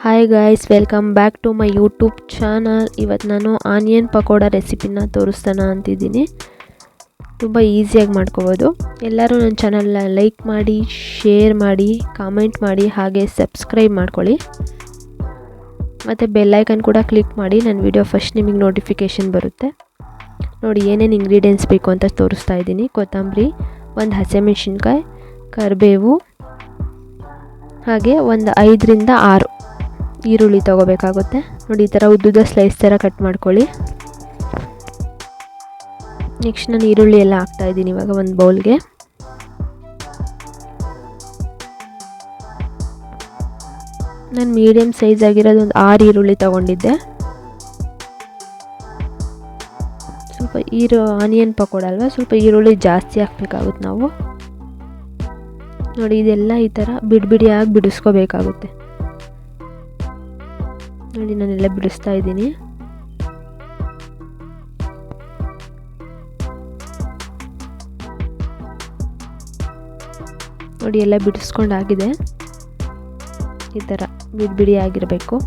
Hi guys, welcome back to my YouTube channel. ಇವತ್ತು ನಾನು onion pakoda ರೆಸಿಪಿನ ತೋರಿಸ್ತಾನ ಅಂತಿದ್ದೀನಿ. ತುಂಬ ಈಸಿಯಾಗಿ ಮಾಡ್ಕೋಬೋದು. ಎಲ್ಲರೂ ನನ್ನ ಚಾನಲ್ನ ಲೈಕ್ ಮಾಡಿ, ಶೇರ್ ಮಾಡಿ, ಕಾಮೆಂಟ್ ಮಾಡಿ, ಹಾಗೆ ಸಬ್ಸ್ಕ್ರೈಬ್ ಮಾಡ್ಕೊಳ್ಳಿ. ಮತ್ತು ಬೆಲ್ಲೈಕನ್ ಕೂಡ ಕ್ಲಿಕ್ ಮಾಡಿ. ನನ್ನ ವಿಡಿಯೋ ಫಸ್ಟ್ ನಿಮಗೆ ನೋಟಿಫಿಕೇಷನ್ ಬರುತ್ತೆ. ನೋಡಿ ಏನೇನು ಇಂಗ್ರೀಡಿಯೆಂಟ್ಸ್ ಬೇಕು ಅಂತ ತೋರಿಸ್ತಾ ಇದ್ದೀನಿ. ಕೊತ್ತಂಬರಿ, ಒಂದು ಹಸಿಮೆಣಸಿನ್ಕಾಯಿ, ಕರಿಬೇವು, ಹಾಗೆ ಒಂದು 5ರಿಂದ 6 ಈರುಳ್ಳಿ ತೊಗೋಬೇಕಾಗುತ್ತೆ. ನೋಡಿ ಈ ಥರ ಉದ್ದುದ ಸ್ಲೈಸ್ ಥರ ಕಟ್ ಮಾಡ್ಕೊಳ್ಳಿ. ನೆಕ್ಸ್ಟ್ ನಾನು ಈರುಳ್ಳಿ ಎಲ್ಲ ಹಾಕ್ತಾಯಿದ್ದೀನಿ ಇವಾಗ ಒಂದು ಬೌಲ್ಗೆ. ನಾನು ಮೀಡಿಯಮ್ ಸೈಜ್ ಆಗಿರೋದು ಒಂದು 6 ಈರುಳ್ಳಿ ತೊಗೊಂಡಿದ್ದೆ. ಸ್ವಲ್ಪ ಆನಿಯನ್ ಪಕೋಡ ಅಲ್ವಾ, ಸ್ವಲ್ಪ ಈರುಳ್ಳಿ ಜಾಸ್ತಿ ಹಾಕ್ಬೇಕಾಗುತ್ತೆ ನಾವು. ನೋಡಿ ಇದೆಲ್ಲ ಈ ಥರ ಬಿಡಿಯಾಗಿ ಬಿಡಿಸ್ಕೋಬೇಕಾಗುತ್ತೆ. ನೋಡಿ ನಾನೆಲ್ಲ ಬಿಡಿಸ್ತಾ ಇದ್ದೀನಿ. ನೋಡಿ ಎಲ್ಲ ಬಿಡಿಸ್ಕೊಂಡಾಗಿದೆ. ಈ ಥರ ಬಿಡಿ ಆಗಿರಬೇಕು.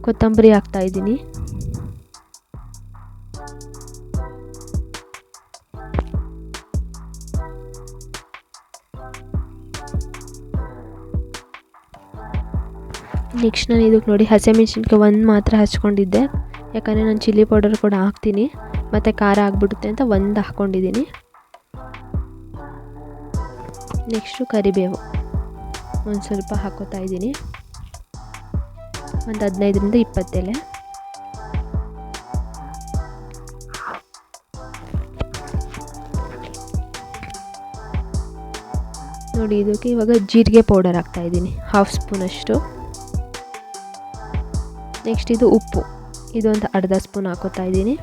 ಕೊತ್ತಂಬರಿ ಹಾಕ್ತಾ ಇದ್ದೀನಿ. ನೆಕ್ಸ್ಟ್ ನಾನು ಇದಕ್ಕೆ ನೋಡಿ ಹಸಿಮೆಣಸಿನ್ಕಾಯಿ ಒಂದು ಮಾತ್ರ ಹಚ್ಕೊಂಡಿದ್ದೆ, ಯಾಕಂದರೆ ನಾನು ಚಿಲ್ಲಿ ಪೌಡರ್ ಕೂಡ ಹಾಕ್ತೀನಿ ಮತ್ತು ಖಾರ ಆಗಿಬಿಡುತ್ತೆ ಅಂತ ಒಂದು ಹಾಕ್ಕೊಂಡಿದ್ದೀನಿ. ನೆಕ್ಸ್ಟು ಕರಿಬೇವು ಒಂದು ಸ್ವಲ್ಪ ಹಾಕೋತಾ ಇದ್ದೀನಿ, ಒಂದು 15ರಿಂದ 20 ಎಲೆ. ನೋಡಿ ಇದಕ್ಕೆ ಇವಾಗ ಜೀರಿಗೆ ಪೌಡರ್ ಹಾಕ್ತಾಯಿದ್ದೀನಿ, 1/2 ಸ್ಪೂನಷ್ಟು. ನೆಕ್ಸ್ಟ್ ಇದು ಉಪ್ಪು, ಇದೊಂದು ಅರ್ಧ ಸ್ಪೂನ್ ಹಾಕೋತಾ ಇದ್ದೀನಿ.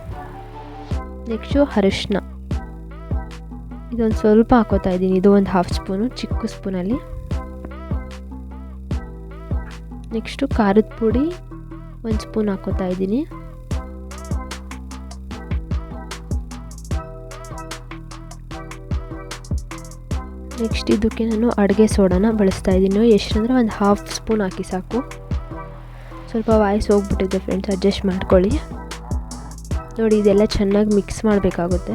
ನೆಕ್ಸ್ಟು ಅರಿಶಿನ, ಇದೊಂದು ಸ್ವಲ್ಪ ಹಾಕೋತಾ ಇದ್ದೀನಿ, ಇದು ಒಂದು 1/2 ಸ್ಪೂನು ಚಿಕ್ಕ ಸ್ಪೂನಲ್ಲಿ. ನೆಕ್ಸ್ಟು ಖಾರದ ಪುಡಿ 1 ಸ್ಪೂನ್ ಹಾಕೋತಾ ಇದ್ದೀನಿ. ನೆಕ್ಸ್ಟ್ ಇದಕ್ಕೆ ನಾನು ಅಡುಗೆ ಸೋಡಾನ ಬಳಸ್ತಾ ಇದ್ದೀನಿ. ಎಷ್ಟಂದರೆ ಒಂದು 1/2 ಸ್ಪೂನ್ ಹಾಕಿ ಸಾಕು. ಸ್ವಲ್ಪ ವಾಯ್ಸ್ ಹೋಗ್ಬಿಟ್ಟಿದೆ ಫ್ರೆಂಡ್ಸ್, ಅಡ್ಜಸ್ಟ್ ಮಾಡ್ಕೊಳ್ಳಿ. ನೋಡಿ ಇದೆಲ್ಲ ಚೆನ್ನಾಗಿ ಮಿಕ್ಸ್ ಮಾಡಬೇಕಾಗುತ್ತೆ.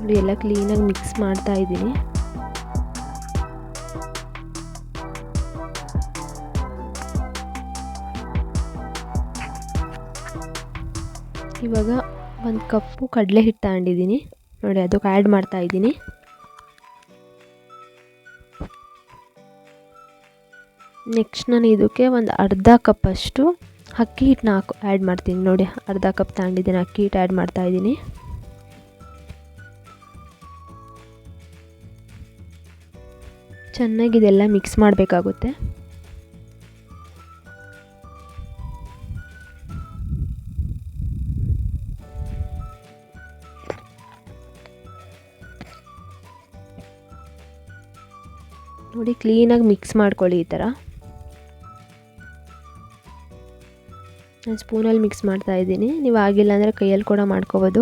ನೋಡಿ ಎಲ್ಲ ಕ್ಲೀನಾಗಿ ಮಿಕ್ಸ್ ಮಾಡ್ತಾ ಇದ್ದೀನಿ. ಇವಾಗ 1 ಕಪ್ಪು ಕಡಲೆ ಹಿಟ್ಟು ತಗೊಂಡಿದ್ದೀನಿ. ನೋಡಿ ಅದಕ್ಕೆ ಆ್ಯಡ್ ಮಾಡ್ತಾ ಇದ್ದೀನಿ. ನೆಕ್ಸ್ಟ್ ನಾನು ಇದಕ್ಕೆ ಒಂದು ಅರ್ಧ ಕಪ್ಪಷ್ಟು ಅಕ್ಕಿ ಹಿಟ್ಟನ್ನ ಆ್ಯಡ್ ಮಾಡ್ತೀನಿ. ನೋಡಿ ಅರ್ಧ ಕಪ್ ತಗೊಂಡಿದ್ದೀನಿ, ಅಕ್ಕಿ ಹಿಟ್ಟು ಆ್ಯಡ್ ಮಾಡ್ತಾ ಇದ್ದೀನಿ. ಚೆನ್ನಾಗಿದೆಲ್ಲ ಮಿಕ್ಸ್ ಮಾಡಬೇಕಾಗುತ್ತೆ. ನೋಡಿ ಕ್ಲೀನಾಗಿ ಮಿಕ್ಸ್ ಮಾಡ್ಕೊಳ್ಳಿ ಈ ಥರ. ನಾನು ಸ್ಪೂನಲ್ಲಿ ಮಿಕ್ಸ್ ಮಾಡ್ತಾ ಇದ್ದೀನಿ, ನೀವು ಆಗಿಲ್ಲ ಅಂದರೆ ಕೈಯಲ್ಲಿ ಕೂಡ ಮಾಡ್ಕೋಬೋದು.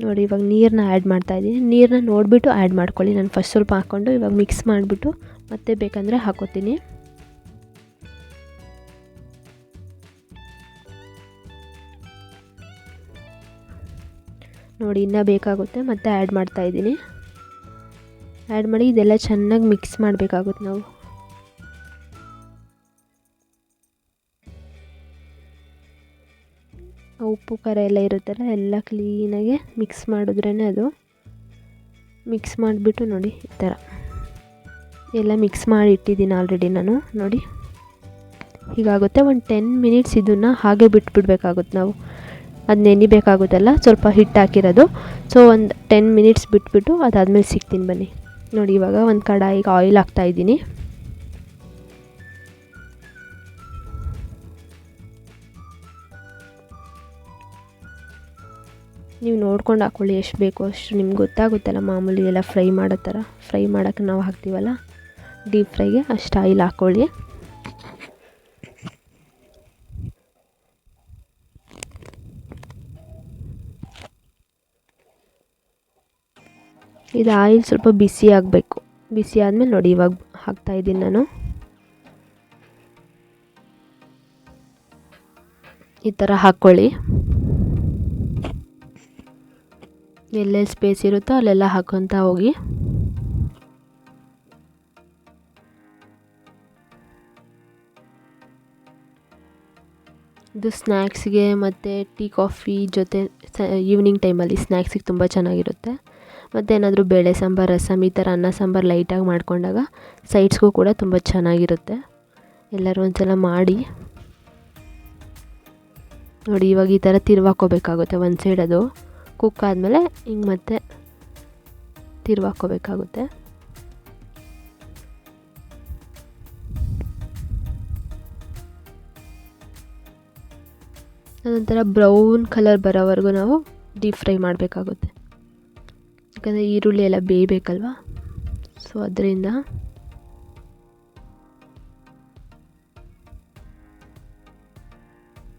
ನೋಡಿ ಇವಾಗ ನೀರನ್ನ ಆ್ಯಡ್ ಮಾಡ್ತಾ ಇದ್ದೀನಿ. ನೀರನ್ನ ನೋಡಿಬಿಟ್ಟು ಆ್ಯಡ್ ಮಾಡ್ಕೊಳ್ಳಿ. ನಾನು ಫಸ್ಟ್ ಸ್ವಲ್ಪ ಹಾಕ್ಕೊಂಡು ಇವಾಗ ಮಿಕ್ಸ್ ಮಾಡಿಬಿಟ್ಟು ಮತ್ತೆ ಬೇಕಂದರೆ ಹಾಕೋತೀನಿ. ನೋಡಿ ಇನ್ನೂ ಬೇಕಾಗುತ್ತೆ, ಮತ್ತೆ ಆ್ಯಡ್ ಮಾಡ್ತಾ ಇದ್ದೀನಿ. ಆ್ಯಡ್ ಮಾಡಿ ಇದೆಲ್ಲ ಚೆನ್ನಾಗಿ ಮಿಕ್ಸ್ ಮಾಡಬೇಕಾಗುತ್ತೆ ನಾವು. ಉಪ್ಪು ಖಾರ ಎಲ್ಲ ಇರುತ್ತಲ್ಲ, ಎಲ್ಲ ಕ್ಲೀನಾಗಿ ಮಿಕ್ಸ್ ಮಾಡಿದ್ರೇ ಅದು. ಮಿಕ್ಸ್ ಮಾಡಿಬಿಟ್ಟು ನೋಡಿ ಈ ಥರ ಎಲ್ಲ ಮಿಕ್ಸ್ ಮಾಡಿ ಇಟ್ಟಿದ್ದೀನಿ ಆಲ್ರೆಡಿ ನಾನು. ನೋಡಿ ಹೀಗಾಗುತ್ತೆ. ಒಂದು 10 ಮಿನಿಟ್ಸ್ ಇದನ್ನು ಹಾಗೆ ಬಿಟ್ಬಿಡ್ಬೇಕಾಗುತ್ತೆ ನಾವು. ಅದು ನೆನಿಬೇಕಾಗುತ್ತಲ್ಲ, ಸ್ವಲ್ಪ ಹಿಟ್ಟು ಹಾಕಿರೋದು. ಸೊ ಒಂದು 10 ಮಿನಿಟ್ಸ್ ಬಿಟ್ಬಿಟ್ಟು ಅದಾದಮೇಲೆ ಸಿಗ್ತೀನಿ ಬನ್ನಿ. ನೋಡಿ ಇವಾಗ ಒಂದು ಕಡಾಯಿಗೆ ಆಯಿಲ್ ಹಾಕ್ತಾಯಿದ್ದೀನಿ. ನೀವು ನೋಡ್ಕೊಂಡು ಹಾಕ್ಕೊಳ್ಳಿ, ಎಷ್ಟು ಬೇಕೋ ಅಷ್ಟು. ನಿಮ್ಗೆ ಗೊತ್ತಾಗುತ್ತಲ್ಲ ಮಾಮೂಲಿ ಎಲ್ಲ ಫ್ರೈ ಮಾಡೋ ಥರ. ಫ್ರೈ ಮಾಡೋಕ್ಕೆ ನಾವು ಹಾಕ್ತೀವಲ್ಲ ಡೀಪ್ ಫ್ರೈಗೆ, ಅಷ್ಟು ಆಯಿಲ್ ಹಾಕ್ಕೊಳ್ಳಿ. ಇದು ಆಯಿಲ್ ಸ್ವಲ್ಪ ಬಿಸಿ ಆಗಬೇಕು. ಬಿಸಿ ಆದಮೇಲೆ ನೋಡಿ ಇವಾಗ ಹಾಕ್ತಾಯಿದ್ದೀನಿ ನಾನು. ಈ ಥರ ಹಾಕ್ಕೊಳ್ಳಿ. ಎಲ್ಲೆಲ್ಲಿ ಸ್ಪೇಸ್ ಇರುತ್ತೋ ಅಲ್ಲೆಲ್ಲ ಹಾಕ್ಕೊತಾ ಹೋಗಿ. ಇದು ಸ್ನ್ಯಾಕ್ಸ್ಗೆ ಮತ್ತು ಟೀ ಕಾಫಿ ಜೊತೆ ಈವ್ನಿಂಗ್ ಟೈಮಲ್ಲಿ ಸ್ನ್ಯಾಕ್ಸಿಗೆ ತುಂಬ ಚೆನ್ನಾಗಿರುತ್ತೆ. ಮತ್ತು ಏನಾದರೂ ಬೇಳೆ ಸಾಂಬಾರು, ರಸಮ್ ಈ ಥರ ಅನ್ನ ಸಾಂಬಾರು ಲೈಟಾಗಿ ಮಾಡ್ಕೊಂಡಾಗ ಸೈಡ್ಸ್ಗೂ ಕೂಡ ತುಂಬ ಚೆನ್ನಾಗಿರುತ್ತೆ. ಎಲ್ಲರೂ ಒಂದ್ಸಲ ಮಾಡಿ ನೋಡಿ. ಇವಾಗ ಈ ಥರ ತಿರ್ವಾಕೋಬೇಕಾಗುತ್ತೆ. ಒಂದು ಸೈಡ್ ಅದು ಕುಕ್ ಆದಮೇಲೆ ಹಿಂಗೆ ಮತ್ತೆ ತಿರ್ವಾಕೋಬೇಕಾಗುತ್ತೆ. ಅದೊಂಥರ ಬ್ರೌನ್ ಕಲರ್ ಬರೋವರೆಗೂ ನಾವು ಡೀಪ್ ಫ್ರೈ ಮಾಡಬೇಕಾಗುತ್ತೆ. ಯಾಕಂದರೆ ಈರುಳ್ಳಿ ಎಲ್ಲ ಬೇಯಬೇಕಲ್ವ, ಸೊ ಅದರಿಂದ.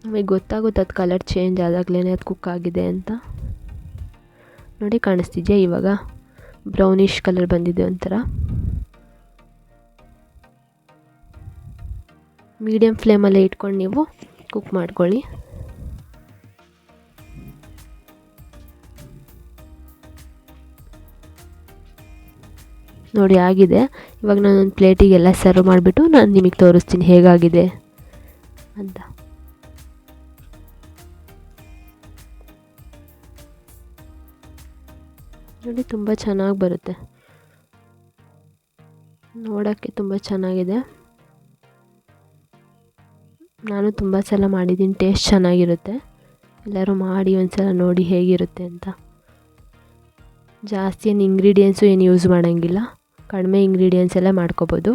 ನಮಗೆ ಗೊತ್ತಾಗುತ್ತೆ ಅದು ಕಲರ್ ಚೇಂಜ್ ಆದಾಗಲೇ ಅದು ಕುಕ್ ಆಗಿದೆ ಅಂತ. ನೋಡಿ ಕಾಣಿಸ್ತಿದೆಯಾ ಇವಾಗ ಬ್ರೌನಿಷ್ ಕಲರ್ ಬಂದಿದೆ ಒಂಥರ. ಮೀಡಿಯಮ್ ಫ್ಲೇಮಲ್ಲೇ ಇಟ್ಕೊಂಡು ನೀವು ಕುಕ್ ಮಾಡ್ಕೊಳ್ಳಿ. ನೋಡಿ ಆಗಿದೆ. ಇವಾಗ ನಾನೊಂದು ಪ್ಲೇಟಿಗೆಲ್ಲ ಸರ್ವ್ ಮಾಡಿಬಿಟ್ಟು ನಾನು ನಿಮಗೆ ತೋರಿಸ್ತೀನಿ ಹೇಗಾಗಿದೆ ಅಂತ. ನೋಡಿ ತುಂಬ ಚೆನ್ನಾಗಿ ಬರುತ್ತೆ, ನೋಡೋಕ್ಕೆ ತುಂಬ ಚೆನ್ನಾಗಿದೆ. ನಾನು ತುಂಬ ಸಲ ಮಾಡಿದ್ದೀನಿ, ಟೇಸ್ಟ್ ಚೆನ್ನಾಗಿರುತ್ತೆ. ಎಲ್ಲರೂ ಮಾಡಿ ಒಂದ್ಸಲ ನೋಡಿ ಹೇಗಿರುತ್ತೆ ಅಂತ. ಜಾಸ್ತಿ ಏನು ಇಂಗ್ರೀಡಿಯೆಂಟ್ಸು ಏನು ಯೂಸ್ ಮಾಡೋಂಗಿಲ್ಲ, ಕಡಿಮೆ ಇಂಗ್ರೀಡಿಯೆಂಟ್ಸ್ ಎಲ್ಲ ಮಾಡ್ಕೋಬೋದು.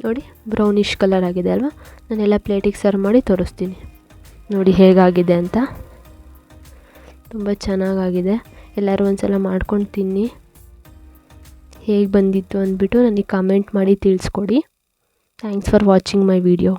ನೋಡಿ ಬ್ರೌನಿಷ್ ಕಲರ್ ಆಗಿದೆ ಅಲ್ವಾ. ನಾನೆಲ್ಲ ಪ್ಲೇಟಿಗೆ ಸರ್ವ್ ಮಾಡಿ ತೋರಿಸ್ತೀನಿ ನೋಡಿ ಹೇಗಾಗಿದೆ ಅಂತ. ತುಂಬ ಚೆನ್ನಾಗಾಗಿದೆ. ಎಲ್ಲರೂ ಒಂದ್ಸಲ ಮಾಡ್ಕೊಂಡು ತಿನ್ನಿ. ಹೇಗೆ ಬಂದಿತ್ತು ಅಂದ್ಬಿಟ್ಟು ನನಗೆ ಕಮೆಂಟ್ ಮಾಡಿ ತಿಳಿಸ್ಕೊಡಿ. Thanks for watching my video.